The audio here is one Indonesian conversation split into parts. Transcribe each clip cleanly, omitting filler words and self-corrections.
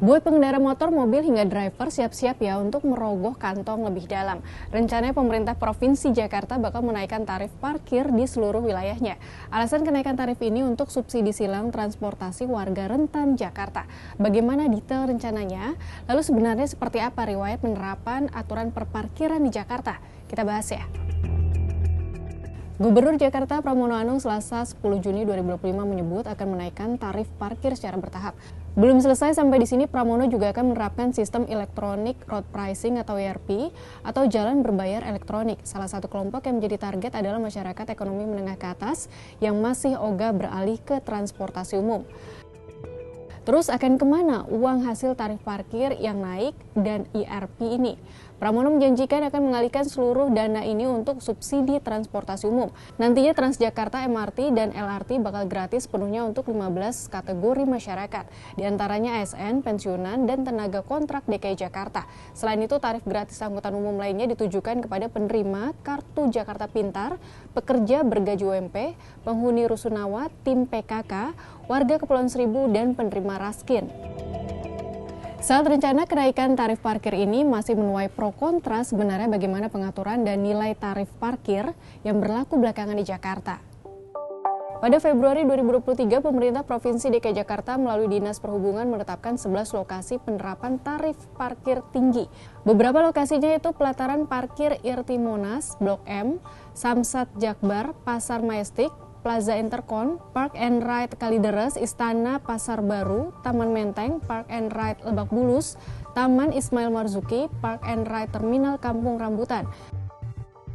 Buat pengendara motor, mobil hingga driver siap-siap ya untuk merogoh kantong lebih dalam. Rencananya pemerintah Provinsi Jakarta bakal menaikkan tarif parkir di seluruh wilayahnya. Alasan kenaikan tarif ini untuk subsidi silang transportasi warga rentan Jakarta. Bagaimana detail rencananya? Lalu sebenarnya seperti apa riwayat penerapan aturan perparkiran di Jakarta? Kita bahas ya. Gubernur Jakarta Pramono Anung Selasa 10 Juni 2025 menyebut akan menaikkan tarif parkir secara bertahap. Belum selesai sampai di sini, Pramono juga akan menerapkan sistem Electronic Road Pricing atau ERP atau jalan berbayar elektronik. Salah satu kelompok yang menjadi target adalah masyarakat ekonomi menengah ke atas yang masih ogah beralih ke transportasi umum. Terus akan kemana uang hasil tarif parkir yang naik dan ERP ini? Pramono menjanjikan akan mengalihkan seluruh dana ini untuk subsidi transportasi umum. Nantinya Transjakarta, MRT, dan LRT bakal gratis sepenuhnya untuk 15 kategori masyarakat, diantaranya ASN, pensiunan, dan tenaga kontrak DKI Jakarta. Selain itu, tarif gratis angkutan umum lainnya ditujukan kepada penerima Kartu Jakarta Pintar, pekerja bergaji UMP, penghuni Rusunawa, tim PKK, warga Kepulauan Seribu, dan penerima Raskin. Saat rencana kenaikan tarif parkir ini masih menuai pro kontra, sebenarnya bagaimana pengaturan dan nilai tarif parkir yang berlaku belakangan di Jakarta. Pada Februari 2023, pemerintah Provinsi DKI Jakarta melalui Dinas Perhubungan menetapkan 11 lokasi penerapan tarif parkir tinggi. Beberapa lokasinya itu pelataran parkir Irti Monas, Blok M, Samsat Jakbar, Pasar Majestic, Plaza Intercon, Park and Ride Kalideres, Istana Pasar Baru, Taman Menteng, Park and Ride Lebak Bulus, Taman Ismail Marzuki, Park and Ride Terminal Kampung Rambutan.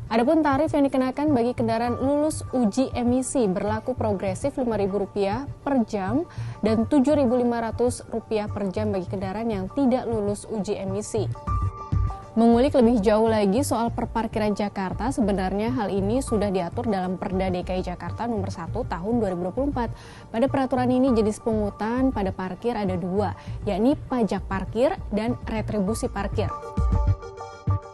Adapun tarif yang dikenakan bagi kendaraan lulus uji emisi berlaku progresif Rp5.000 per jam dan Rp7.500 per jam bagi kendaraan yang tidak lulus uji emisi. Mengulik lebih jauh lagi soal perparkiran Jakarta, sebenarnya hal ini sudah diatur dalam Perda DKI Jakarta nomor 1 tahun 2024. Pada peraturan ini jenis pungutan pada parkir ada dua, yakni pajak parkir dan retribusi parkir.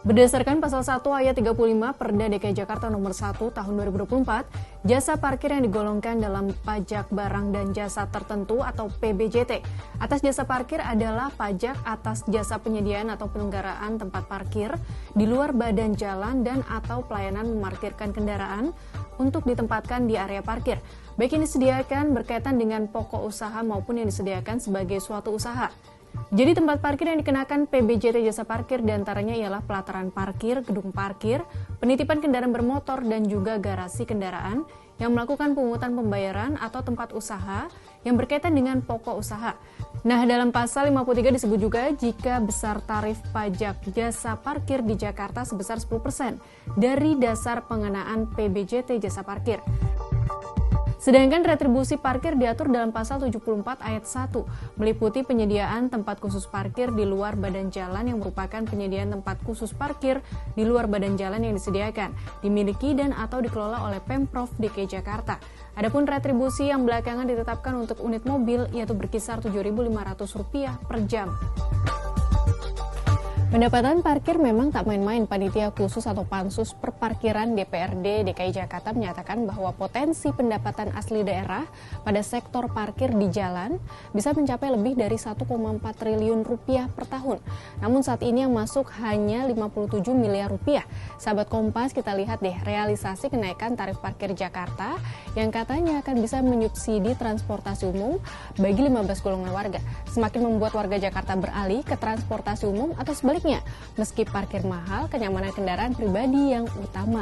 Berdasarkan pasal 1 ayat 35 Perda DKI Jakarta nomor 1 tahun 2024, jasa parkir yang digolongkan dalam pajak barang dan jasa tertentu atau PBJT. Atas jasa parkir adalah pajak atas jasa penyediaan atau penyelenggaraan tempat parkir di luar badan jalan dan atau pelayanan memarkirkan kendaraan untuk ditempatkan di area parkir, baik yang disediakan berkaitan dengan pokok usaha maupun yang disediakan sebagai suatu usaha. Jadi tempat parkir yang dikenakan PBJT jasa parkir diantaranya ialah pelataran parkir, gedung parkir, penitipan kendaraan bermotor, dan juga garasi kendaraan yang melakukan pungutan pembayaran atau tempat usaha yang berkaitan dengan pokok usaha. Nah, dalam pasal 53 disebut juga jika besar tarif pajak jasa parkir di Jakarta sebesar 10% dari dasar pengenaan PBJT jasa parkir. Sedangkan retribusi parkir diatur dalam pasal 74 ayat 1, meliputi penyediaan tempat khusus parkir di luar badan jalan yang merupakan penyediaan tempat khusus parkir di luar badan jalan yang disediakan, dimiliki dan atau dikelola oleh Pemprov DKI Jakarta. Adapun retribusi yang belakangan ditetapkan untuk unit mobil yaitu berkisar Rp7.500 per jam. Pendapatan parkir memang tak main-main. Panitia khusus atau pansus perparkiran DPRD DKI Jakarta menyatakan bahwa potensi pendapatan asli daerah pada sektor parkir di jalan bisa mencapai lebih dari Rp1,4 triliun per tahun. Namun saat ini yang masuk hanya Rp57 miliar. Sahabat Kompas, kita lihat deh realisasi kenaikan tarif parkir Jakarta yang katanya akan bisa menyubsidi transportasi umum bagi 15 golongan warga. Semakin membuat warga Jakarta beralih ke transportasi umum atau sebaliknya. Meski parkir mahal, kenyamanan kendaraan pribadi yang utama.